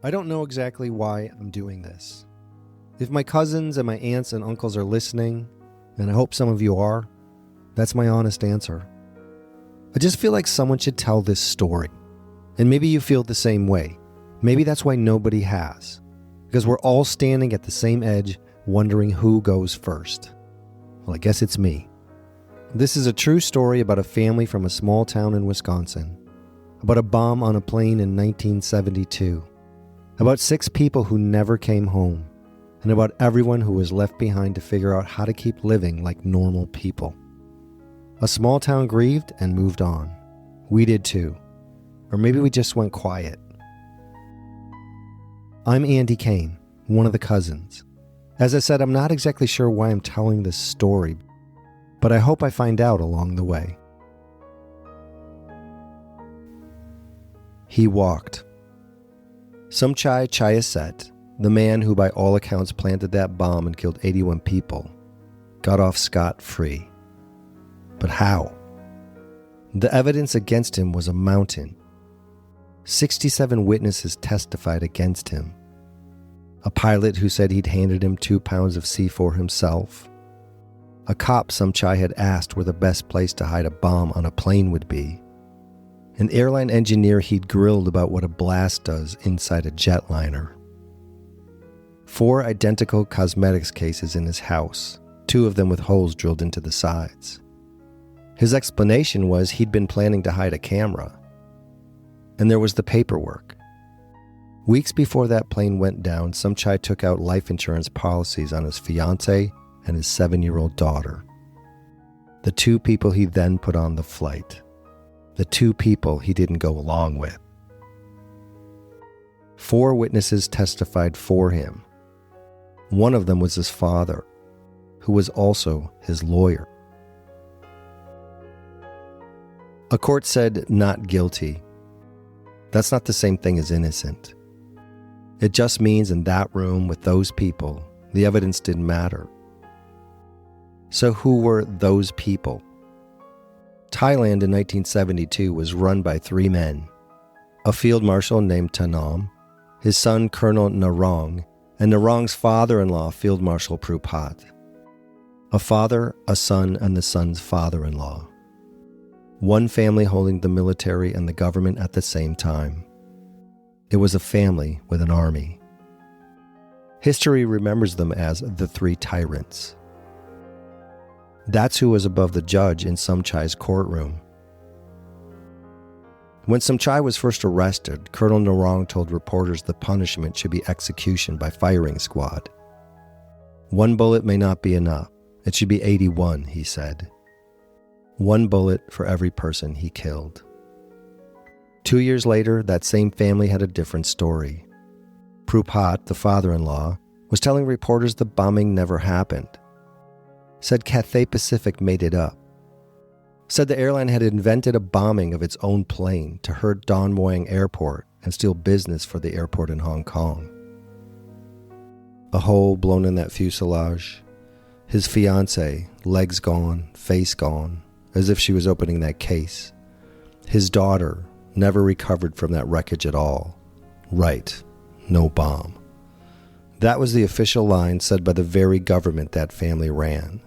I don't know exactly why I'm doing this. If my cousins and my aunts and uncles are listening, and I hope some of you are, that's my honest answer. I just feel like someone should tell this story. And maybe you feel the same way. Maybe that's why nobody has. Because we're all standing at the same edge, wondering who goes first. Well, I guess it's me. This is a true story about a family from a small town in Wisconsin. About a bomb on a plane in 1972. About 6 people who never came home. And about everyone who was left behind to figure out how to keep living like normal people. A small town grieved and moved on. We did too. Or maybe we just went quiet. I'm Andy Kane, one of the cousins. As I said, I'm not exactly sure why I'm telling this story, but I hope I find out along the way. He walked. Somchai Chayaset, the man who by all accounts planted that bomb and killed 81 people, got off scot-free. But how? The evidence against him was a mountain. 67 witnesses testified against him. A pilot who said he'd handed him 2 pounds of C4 himself. A cop Somchai had asked where the best place to hide a bomb on a plane would be. An airline engineer he'd grilled about what a blast does inside a jetliner. 4 identical cosmetics cases in his house, 2 of them with holes drilled into the sides. His explanation was he'd been planning to hide a camera. And there was the paperwork. Weeks before that plane went down, Somchai took out life insurance policies on his fiancée and his 7-year-old daughter. The 2 people he then put on the flight. The 2 people he didn't go along with. 4 witnesses testified for him. One of them was his father, who was also his lawyer. A court said not guilty. That's not the same thing as innocent. It just means in that room with those people, the evidence didn't matter. So who were those people? Thailand in 1972 was run by 3 men. A field marshal named Tanam, his son Colonel Narong, and Narong's father-in-law, Field Marshal Prupat. A father, a son, and the son's father-in-law. One family holding the military and the government at the same time. It was a family with an army. History remembers them as the Three Tyrants. That's who was above the judge in Somchai's courtroom. When Somchai was first arrested, Colonel Narong told reporters the punishment should be execution by firing squad. 1 bullet may not be enough. It should be 81, he said. 1 bullet for every person he killed. 2 years later, that same family had a different story. Prupat, the father-in-law, was telling reporters the bombing never happened. Said Cathay Pacific made it up. Said the airline had invented a bombing of its own plane to hurt Don Mueang Airport and steal business for the airport in Hong Kong. A hole blown in that fuselage. His fiancée, legs gone, face gone, as if she was opening that case. His daughter never recovered from that wreckage at all. Right, no bomb. That was the official line said by the very government that family ran.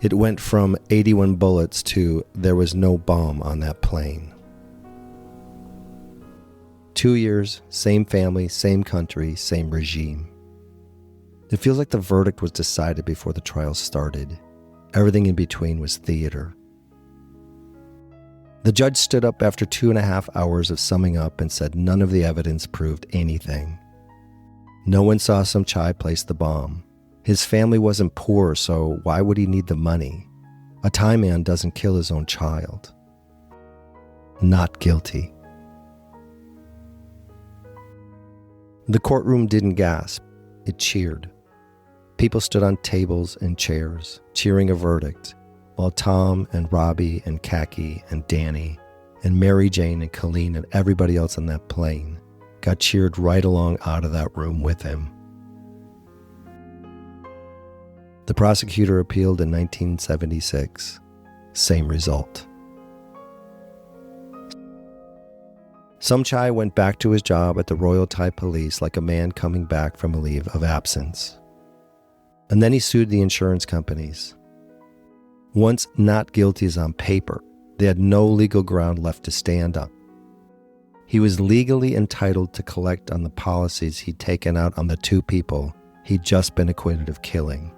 It went from 81 bullets to there was no bomb on that plane. 2 years, same family, same country, same regime. It feels like the verdict was decided before the trial started. Everything in between was theater. The judge stood up after 2.5 hours of summing up and said none of the evidence proved anything. No one saw Somchai place the bomb. His family wasn't poor, so why would he need the money? A Thai man doesn't kill his own child. Not guilty. The courtroom didn't gasp. It cheered. People stood on tables and chairs, cheering a verdict, while Tom and Robbie and Kaki and Danny and Mary Jane and Colleen and everybody else on that plane got cheered right along out of that room with him. The prosecutor appealed in 1976. Same result. Somchai went back to his job at the Royal Thai Police like a man coming back from a leave of absence. And then he sued the insurance companies. Once not guilty as on paper, they had no legal ground left to stand on. He was legally entitled to collect on the policies he'd taken out on the two people he'd just been acquitted of killing.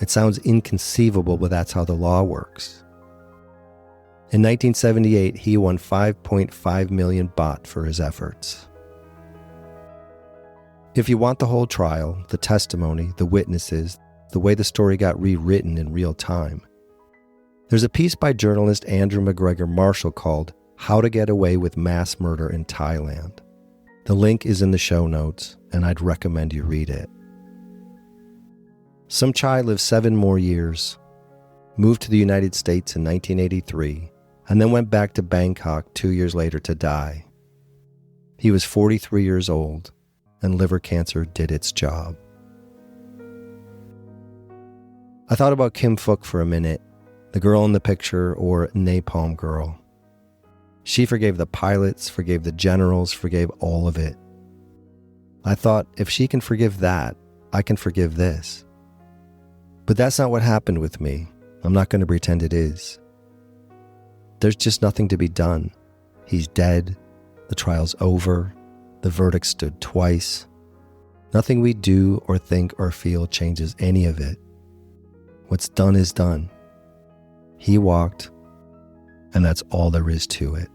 It sounds inconceivable, but that's how the law works. In 1978, he won 5.5 million baht for his efforts. If you want the whole trial, the testimony, the witnesses, the way the story got rewritten in real time, there's a piece by journalist Andrew McGregor Marshall called How to Get Away with Mass Murder in Thailand. The link is in the show notes, and I'd recommend you read it. Somchai lived 7 more years, moved to the United States in 1983, and then went back to Bangkok 2 years later to die. He was 43 years old, and liver cancer did its job. I thought about Kim Phuc for a minute, the girl in the picture, or Napalm Girl. She forgave the pilots, forgave the generals, forgave all of it. I thought, if she can forgive that, I can forgive this. But that's not what happened with me. I'm not going to pretend it is. There's just nothing to be done. He's dead. The trial's over. The verdict stood twice. Nothing we do or think or feel changes any of it. What's done is done. He walked, and that's all there is to it.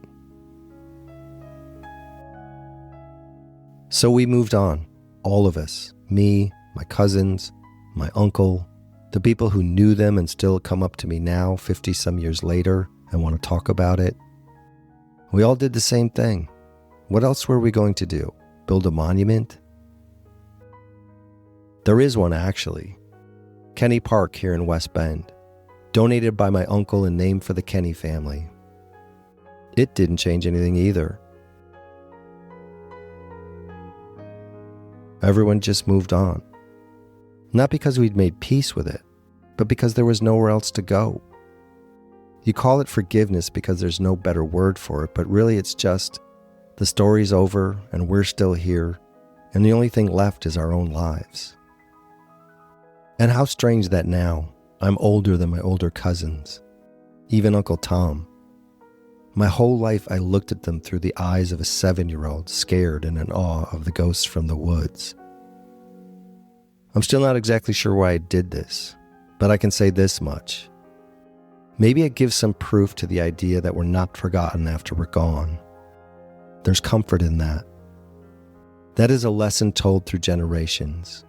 So we moved on, all of us, me, my cousins, my uncle, the people who knew them and still come up to me now, 50-some years later, and want to talk about it. We all did the same thing. What else were we going to do? Build a monument? There is one, actually. Kenny Park here in West Bend, donated by my uncle and named for the Kenny family. It didn't change anything either. Everyone just moved on. Not because we'd made peace with it, but because there was nowhere else to go. You call it forgiveness because there's no better word for it, but really it's just the story's over and we're still here, and the only thing left is our own lives. And how strange that now I'm older than my older cousins, even Uncle Tom. My whole life I looked at them through the eyes of a 7-year-old, scared and in awe of the ghosts from the woods. I'm still not exactly sure why I did this, but I can say this much. Maybe it gives some proof to the idea that we're not forgotten after we're gone. There's comfort in that. That is a lesson told through generations.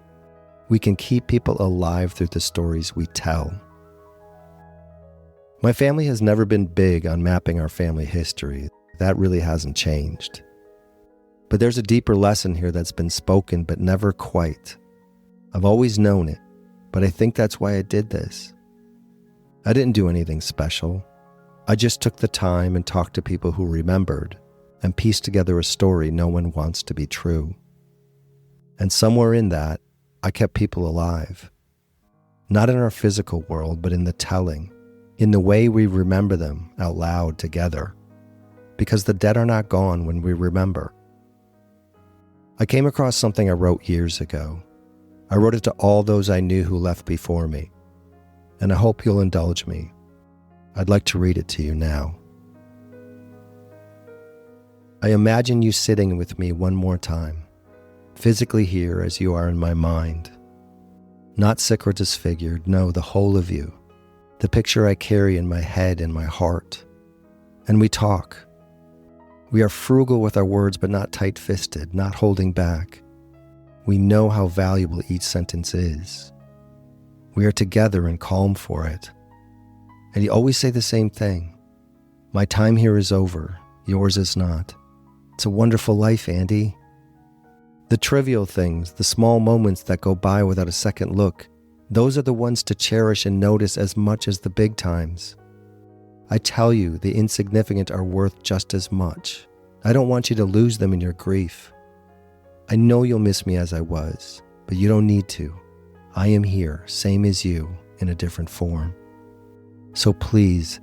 We can keep people alive through the stories we tell. My family has never been big on mapping our family history. That really hasn't changed. But there's a deeper lesson here that's been spoken, but never quite. I've always known it, but I think that's why I did this. I didn't do anything special. I just took the time and talked to people who remembered and pieced together a story no one wants to be true. And somewhere in that, I kept people alive. Not in our physical world, but in the telling, in the way we remember them out loud together. Because the dead are not gone when we remember. I came across something I wrote years ago. I wrote it to all those I knew who left before me, and I hope you'll indulge me. I'd like to read it to you now. I imagine you sitting with me one more time, physically here as you are in my mind. Not sick or disfigured, no, the whole of you, the picture I carry in my head and my heart. And we talk. We are frugal with our words, but not tight-fisted, not holding back. We know how valuable each sentence is. We are together and calm for it. And you always say the same thing. My time here is over, yours is not. It's a wonderful life, Andy. The trivial things, the small moments that go by without a second look, those are the ones to cherish and notice as much as the big times. I tell you, the insignificant are worth just as much. I don't want you to lose them in your grief. I know you'll miss me as I was, but you don't need to. I am here, same as you, in a different form. So please,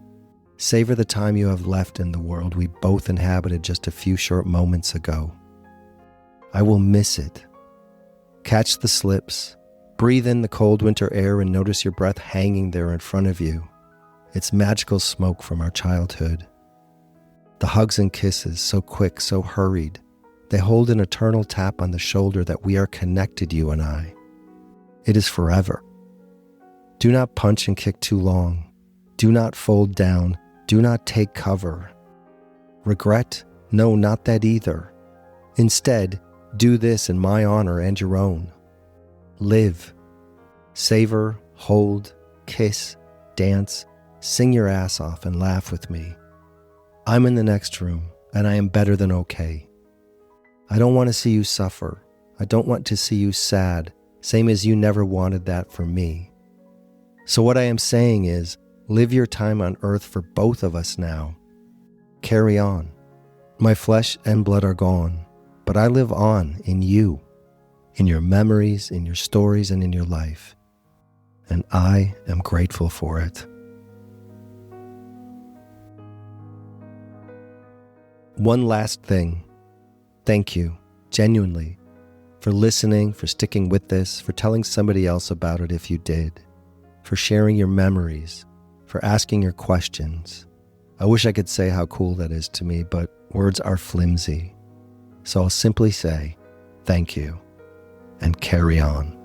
Savor the time you have left in the world we both inhabited just a few short moments ago. I will miss it. Catch the slips, breathe in the cold winter air, and notice your breath hanging there in front of you. It's magical smoke from our childhood. The hugs and kisses, so quick, so hurried, they hold an eternal tap on the shoulder that we are connected, you and I. It is forever. Do not punch and kick too long. Do not fold down. Do not take cover. Regret? No, not that either. Instead, do this in my honor and your own. Live. Savor, hold, kiss, dance, sing your ass off, and laugh with me. I'm in the next room, and I am better than okay. I don't want to see you suffer. I don't want to see you sad, same as you never wanted that for me. So what I am saying is, live your time on earth for both of us now. Carry on. My flesh and blood are gone, but I live on in you, in your memories, in your stories, and in your life. And I am grateful for it. One last thing. Thank you, genuinely, for listening, for sticking with this, for telling somebody else about it if you did, for sharing your memories, for asking your questions. I wish I could say how cool that is to me, but words are flimsy. So I'll simply say, thank you, and carry on.